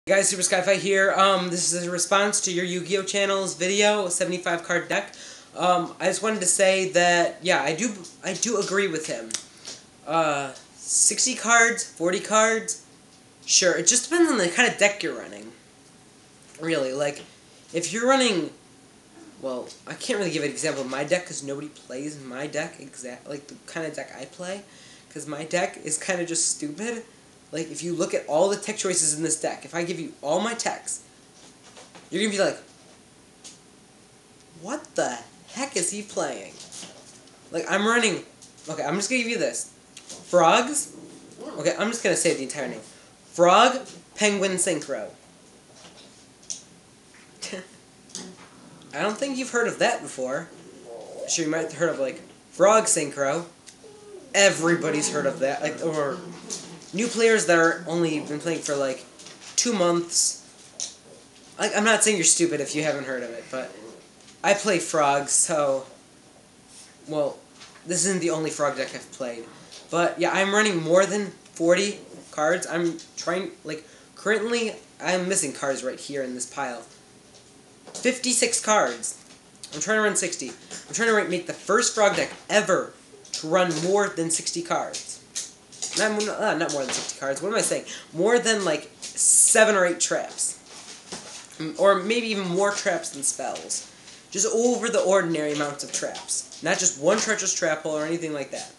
Hey guys, superskyfi here. This is a response to your Yu-Gi-Oh channel's video, 75 card deck. I just wanted to say that yeah, I do agree with him. 60 cards, 40 cards, sure. It just depends on the kind of deck you're running. Really, like if you're running, well, I can't really give an example of my deck because nobody plays my deck like the kind of deck I play, because my deck is kind of just stupid. Like, if you look at all the tech choices in this deck, if I give you all my techs, you're going to be like, what the heck is he playing? Like, I'm running, okay, I'm just going to give you this. Frogs, okay, I'm just going to say the entire name. Frog, Penguin, Synchro. I don't think you've heard of that before. I'm sure you might have heard of, like, Frog Synchro. Everybody's heard of that. Like, or new players that are only been playing for like 2 months. Like, I'm not saying you're stupid if you haven't heard of it, but I play frogs, so well, this isn't the only frog deck I've played. But yeah, I'm running more than 40 cards. I'm trying, like, currently I'm missing cards right here in this pile. 56 cards. I'm trying to run 60. I'm trying to make the first frog deck ever to run more than 60 cards. Not more than 60 cards. What am I saying? More than like 7 or 8 traps. Or maybe even more traps than spells. Just over the ordinary amounts of traps. Not just one treacherous trap hole or anything like that.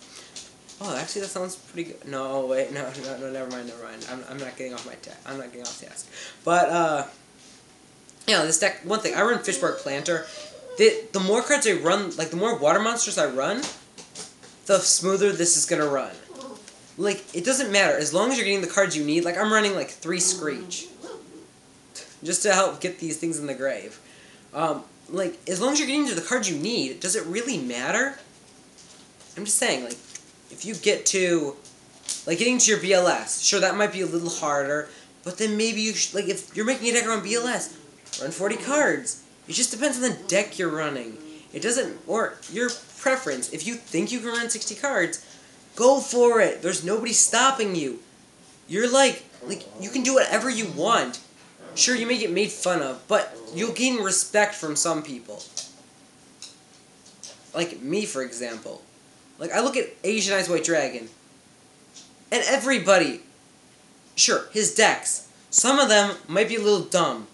Oh, actually that sounds pretty good. No, wait, no, never mind. I'm not getting off I'm not getting off task. But, yeah, this deck, one thing, I run Fishbark Planter. The more cards I run, like the more water monsters I run, the smoother this is gonna run. Like, it doesn't matter, as long as you're getting the cards you need. Like, I'm running, like, 3 Screech. Just to help get these things in the grave. Like, as long as you're getting to the cards you need, does it really matter? I'm just saying, like, if you get to, like, getting to your BLS, sure, that might be a little harder, but then maybe you like, if you're making a deck around BLS, run 40 cards. It just depends on the deck you're running. It doesn't, or your preference. If you think you can run 60 cards, go for it. There's nobody stopping you. You're like, you can do whatever you want. Sure, you may get made fun of, but you'll gain respect from some people. Like me, for example. Like, I look at Asian Eyes White Dragon, and everybody, sure, his decks, some of them might be a little dumb,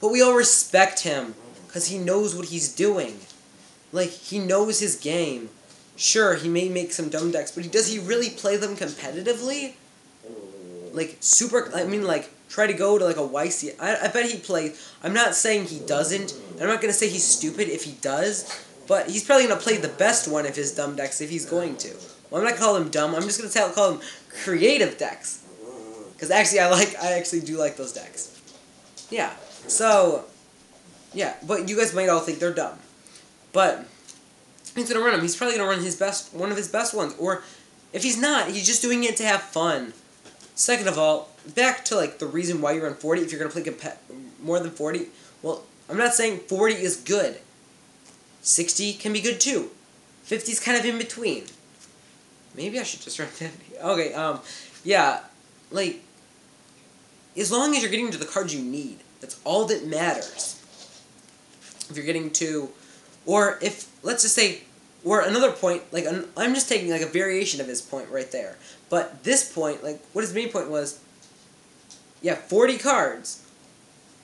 but we all respect him, because he knows what he's doing. Like, he knows his game. Sure, he may make some dumb decks, but does he really play them competitively? Like, try to go to, like, a YC. I bet he plays. I'm not saying he doesn't. I'm not going to say he's stupid if he does, but he's probably going to play the best one of his dumb decks if he's going to. Well, I'm not going to call them dumb. I'm just going to call them creative decks. Because actually, I actually do like those decks. Yeah, so, yeah, but you guys might all think they're dumb. But he's going to run them. He's probably going to run one of his best ones. Or if he's not, he's just doing it to have fun. Second of all, back to, like, the reason why you run 40, if you're going to play more than 40, well, I'm not saying 40 is good. 60 can be good too. 50 is kind of in between. Maybe I should just run 50. Okay, yeah, like, as long as you're getting to the cards you need, that's all that matters. If you're getting to, or if, let's just say, or another point, like, I'm just taking, like, a variation of his point right there. But this point, like, what his main point was, yeah, 40 cards.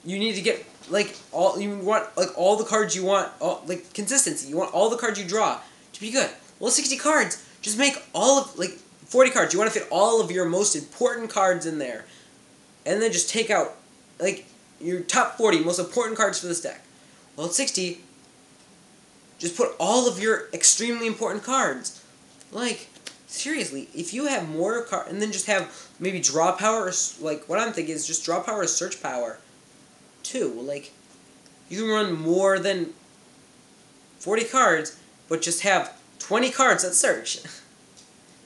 You need to get, like, you want, like, all the cards you want, like, consistency. You want all the cards you draw to be good. Well, 60 cards, just make all of, like, 40 cards. You want to fit all of your most important cards in there. And then just take out, like, your top 40 most important cards for this deck. Well, at 60, just put all of your extremely important cards. Like, seriously, if you have more cards, and then just have maybe draw power, or, like, what I'm thinking is just draw power or search power, too. Like, you can run more than 40 cards, but just have 20 cards that search.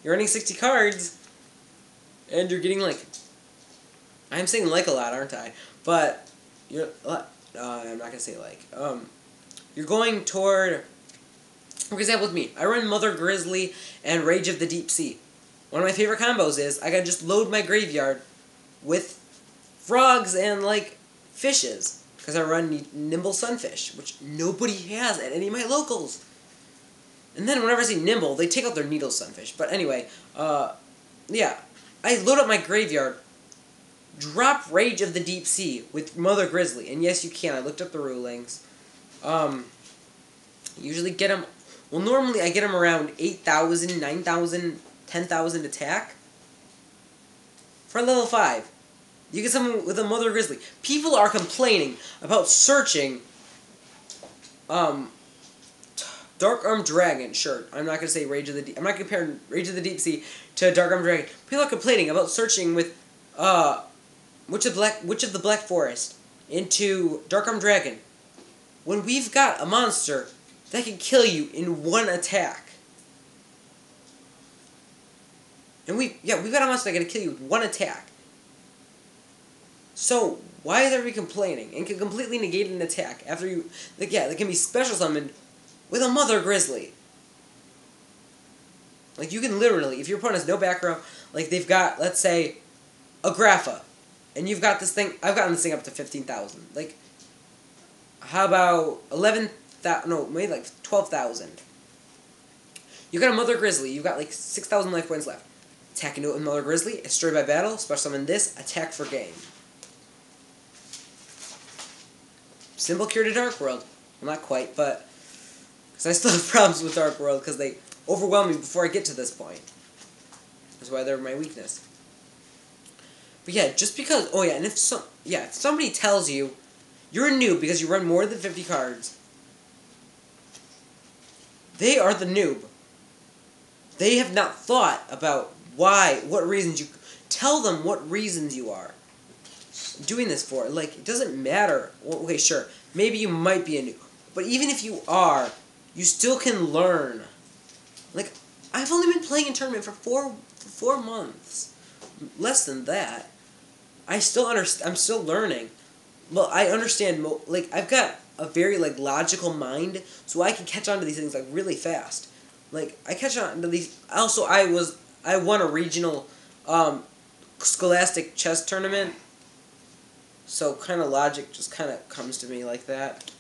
You're running 60 cards, and you're getting, like, I'm saying like a lot, aren't I? But, I'm not going to say like, you're going toward, for example with me, I run Mother Grizzly and Rage of the Deep Sea. One of my favorite combos is, I can just load my graveyard with frogs and, like, fishes. Because I run Nimble Sunfish, which nobody has at any of my locals. And then whenever I see Nimble, they take out their Needle Sunfish. But anyway, yeah. I load up my graveyard, drop Rage of the Deep Sea with Mother Grizzly. And yes, you can. I looked up the rulings. Usually get them... Well, normally I get them around 8,000, 9,000, 10,000 attack. For level 5. You get someone with a Mother Grizzly. People are complaining about searching... Dark Armed Dragon, sure. I'm not going to say Rage of the Deep... I'm not comparing Rage of the Deep Sea to Dark Armed Dragon. People are complaining about searching with, Witch of the Black Forest into Dark Armed Dragon. When we've got a monster that can kill you in one attack. And we've got a monster that can kill you with one attack. So, why is everybody complaining? And can completely negate an attack after you... Like, yeah, they can be special summoned with a Mother Grizzly. Like, you can literally, if your opponent has no background, like, they've got, let's say, a Grapha. And you've got this thing... I've gotten this thing up to 15,000. Like, how about 11,000... No, maybe like 12,000. You got a Mother Grizzly. You've got, like, 6,000 life points left. Attack into it with Mother Grizzly. Destroy by battle. Special summon this. Attack for game. Simple cure to Dark World. Well, not quite, but... Because I still have problems with Dark World, because they overwhelm me before I get to this point. That's why they're my weakness. But yeah, just because... Oh yeah, and if somebody tells you you're a noob because you run more than 50 cards, they are the noob. They have not thought about what reasons you... Tell them what reasons you are doing this for. Like, it doesn't matter. Well, okay, sure. Maybe you might be a noob. But even if you are, you still can learn. Like, I've only been playing in tournament for four months. Less than that. I'm still learning. Well, I understand, like, I've got a very, like, logical mind, so I can catch on to these things, like, really fast. Like, I catch on to these... Also, I won a regional, Scholastic chess tournament. So, kind of logic just kind of comes to me like that.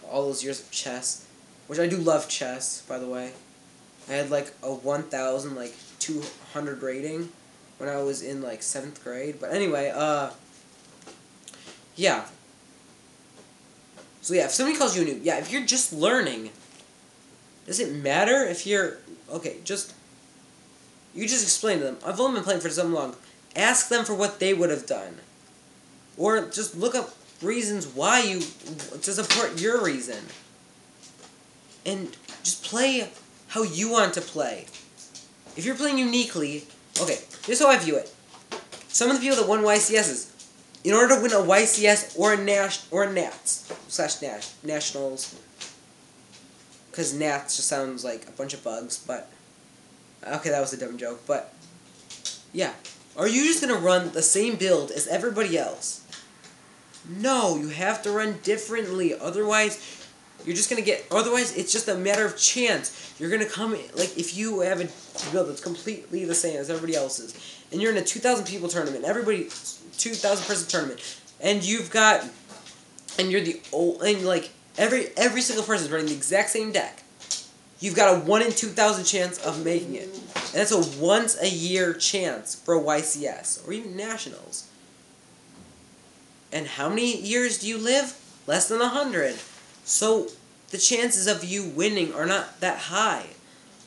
All those years of chess. Which I do love chess, by the way. I had, like, a 1,200 rating when I was in, like, 7th grade. But anyway, yeah. So, yeah, if somebody calls you a noob, yeah, if you're just learning, does it matter if you're... Okay, you just explain to them. I've only been playing for so long. Ask them for what they would have done. Or just look up reasons why to support your reason. And just play how you want to play. If you're playing uniquely... Okay, here's how I view it. Some of the people that won YCSs, in order to win a YCS or a Nats, / Nationals, because Nats just sounds like a bunch of bugs, but... Okay, that was a dumb joke, but... Yeah. Are you just going to run the same build as everybody else? No, you have to run differently. Otherwise, you're just going to get... Otherwise, it's just a matter of chance. You're going to come... Like, if you have a build that's completely the same as everybody else's, and you're in a 2,000 people tournament, 2,000 person tournament, and you've got... And you're the old... And, like, every single person is running the exact same deck. You've got a 1 in 2,000 chance of making it. And that's a once-a-year chance for a YCS, or even Nationals. And how many years do you live? Less than 100. So, the chances of you winning are not that high.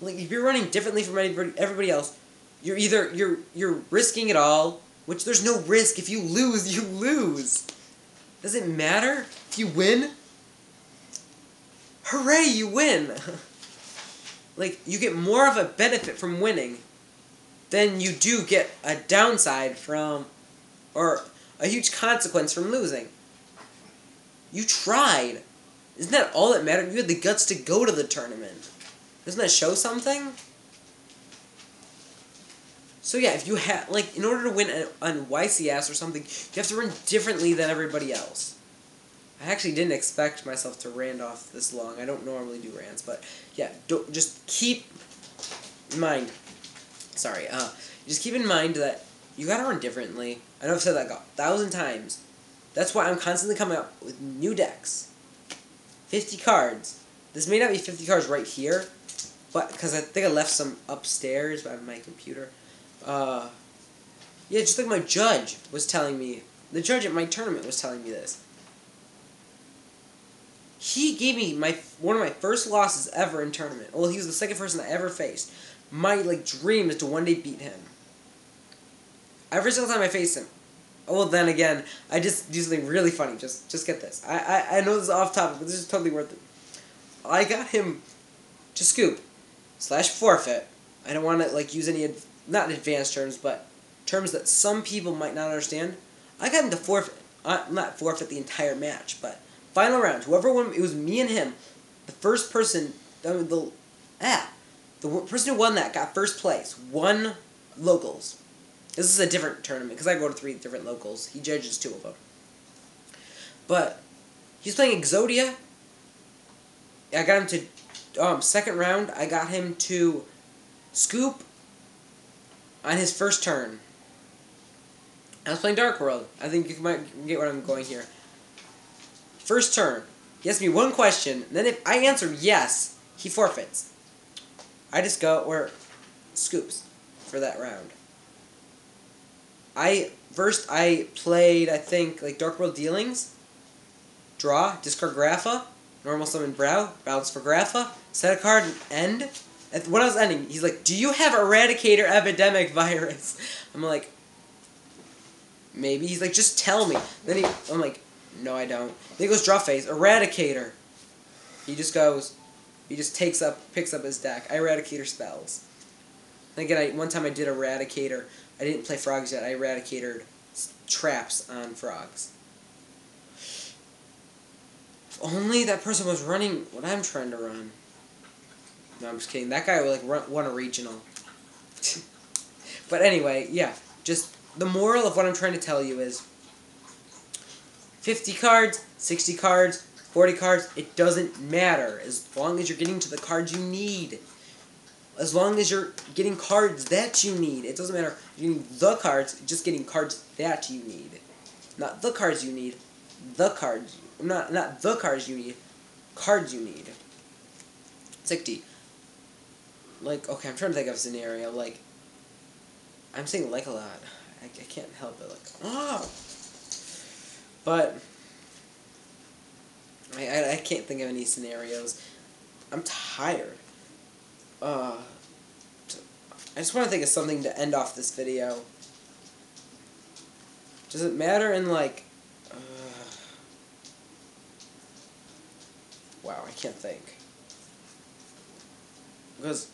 Like, if you're running differently from everybody else, you're risking it all, which there's no risk. If you lose, you lose. Does it matter if you win? Hooray, you win! Like, you get more of a benefit from winning than you do get a downside from, or a huge consequence from losing. You tried. Isn't that all that mattered? You had the guts to go to the tournament. Doesn't that show something? So yeah, if you have, like, in order to win on YCS or something, you have to run differently than everybody else. I actually didn't expect myself to rant off this long. I don't normally do rants, but yeah, just keep in mind. Sorry, just keep in mind that You gotta run differently. I know I've said that 1,000 times. That's why I'm constantly coming up with new decks. 50 cards. This may not be 50 cards right here, but because I think I left some upstairs by my computer. Yeah, just like my judge was telling me. The judge at my tournament was telling me this. He gave me one of my first losses ever in tournament. Well, he was the second person I ever faced. My dream is to one day beat him. Every single time I face him. Oh, well, then again, I just do something really funny. Just get this. I know this is off topic, but this is totally worth it. I got him to scoop / forfeit. I don't want to use any not advanced terms, but terms that some people might not understand. I got him to forfeit, not forfeit the entire match, but final round. Whoever won, it was me and him. The first person, the person who won that got first place. Won locals. This is a different tournament, because I go to 3 different locals. He judges 2 of them. But, he's playing Exodia. I got him to, second round, I got him to scoop on his first turn. I was playing Dark World. I think you might get where I'm going here. First turn, he asks me one question, and then if I answer yes, he forfeits. I just go, or scoops for that round. First I played, I think, Dark World Dealings, draw, discard Grapha, normal summon Brow, balance for Grapha, set a card, and end. And when I was ending, he's like, do you have Eradicator Epidemic Virus? I'm like, maybe. He's like, just tell me. Then I'm like, no, I don't. Then he goes, draw phase, Eradicator. He just picks up his deck. I Eradicator spells. And again, one time I did Eradicator. I didn't play frogs yet. I eradicated traps on frogs. If only that person was running what I'm trying to run. No, I'm just kidding. That guy won a regional. But anyway, yeah. Just the moral of what I'm trying to tell you is 50 cards, 60 cards, 40 cards, it doesn't matter as long as you're getting to the cards you need. As long as you're getting cards that you need. It doesn't matter if you're getting the cards, just getting cards that you need. Not the cards you need, the cards. Not the cards you need, cards you need. 60. Okay, I'm trying to think of a scenario. I'm saying a lot. I can't help it. But I can't think of any scenarios. I'm tired. I just want to think of something to end off this video. Does it matter in wow, I can't think. Because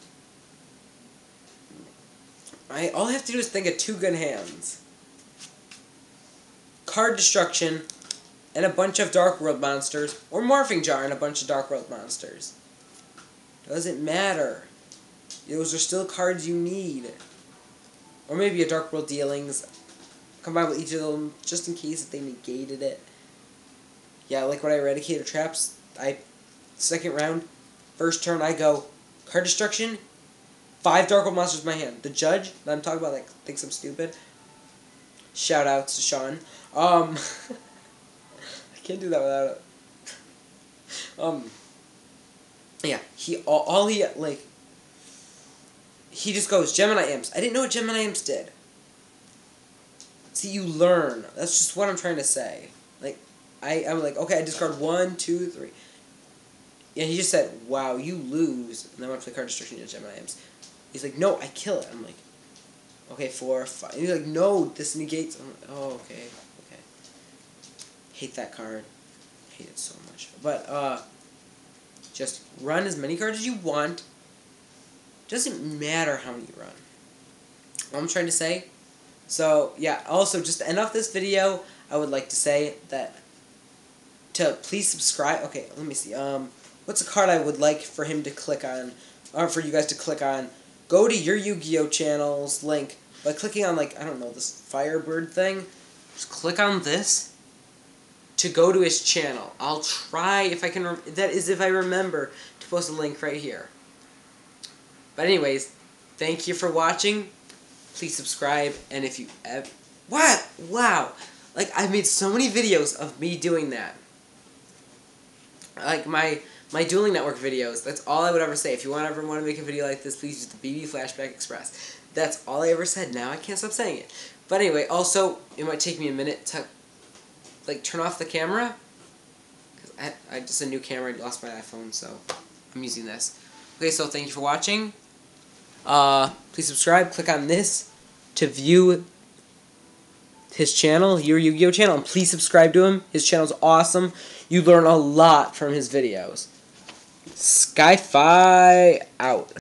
all I have to do is think of 2 good hands. Card destruction and a bunch of Dark World monsters, or Morphing Jar and a bunch of Dark World monsters. Doesn't matter. Those are still cards you need. Or maybe a Dark World Dealings. Combine with each of them, just in case if they negated it. Yeah, when I Eradicator traps, second round, first turn, I go, card destruction, 5 Dark World monsters in my hand. The judge that I'm talking about, thinks I'm stupid. Shout outs to Sean. I can't do that without it. Yeah, he just goes, Gemini Imps. I didn't know what Gemini Imps did. See, you learn. That's just what I'm trying to say. I'm like, okay, I discard 1, 2, 3. Yeah, he just said, wow, you lose. And then I want to play card destruction against Gemini Imps. He's like, no, I kill it. I'm like, okay, 4, 5. And he's like, no, this negates. I'm like, oh, okay. Hate that card. Hate it so much. But, just run as many cards as you want. Doesn't matter how many you run. What I'm trying to say. So, yeah, also, just to end off this video, I would like to say that to please subscribe. Okay, let me see. What's a card I would like for him to click on, or for you guys to click on? Go to your Yu-Gi-Oh! Channel's link by clicking on, I don't know, this Firebird thing. Just click on this to go to his channel. I'll try if I can, that is if I remember to post a link right here. But anyways, thank you for watching. please subscribe. And if you ever... What? Wow. Like, I've made so many videos of me doing that. Like, my Dueling Network videos, that's all I would ever say. If you ever want to make a video like this, please use the BB Flashback Express. That's all I ever said. Now I can't stop saying it. But anyway, also, it might take me a minute to, like, turn off the camera. Because I just a new camera. I lost my iPhone, so I'm using this. Okay, so thank you for watching. Please subscribe. Click on this to view his channel, Your Yu-Gi-Oh channel, and please subscribe to him. His channel's awesome. You learn a lot from his videos. Skyfi out.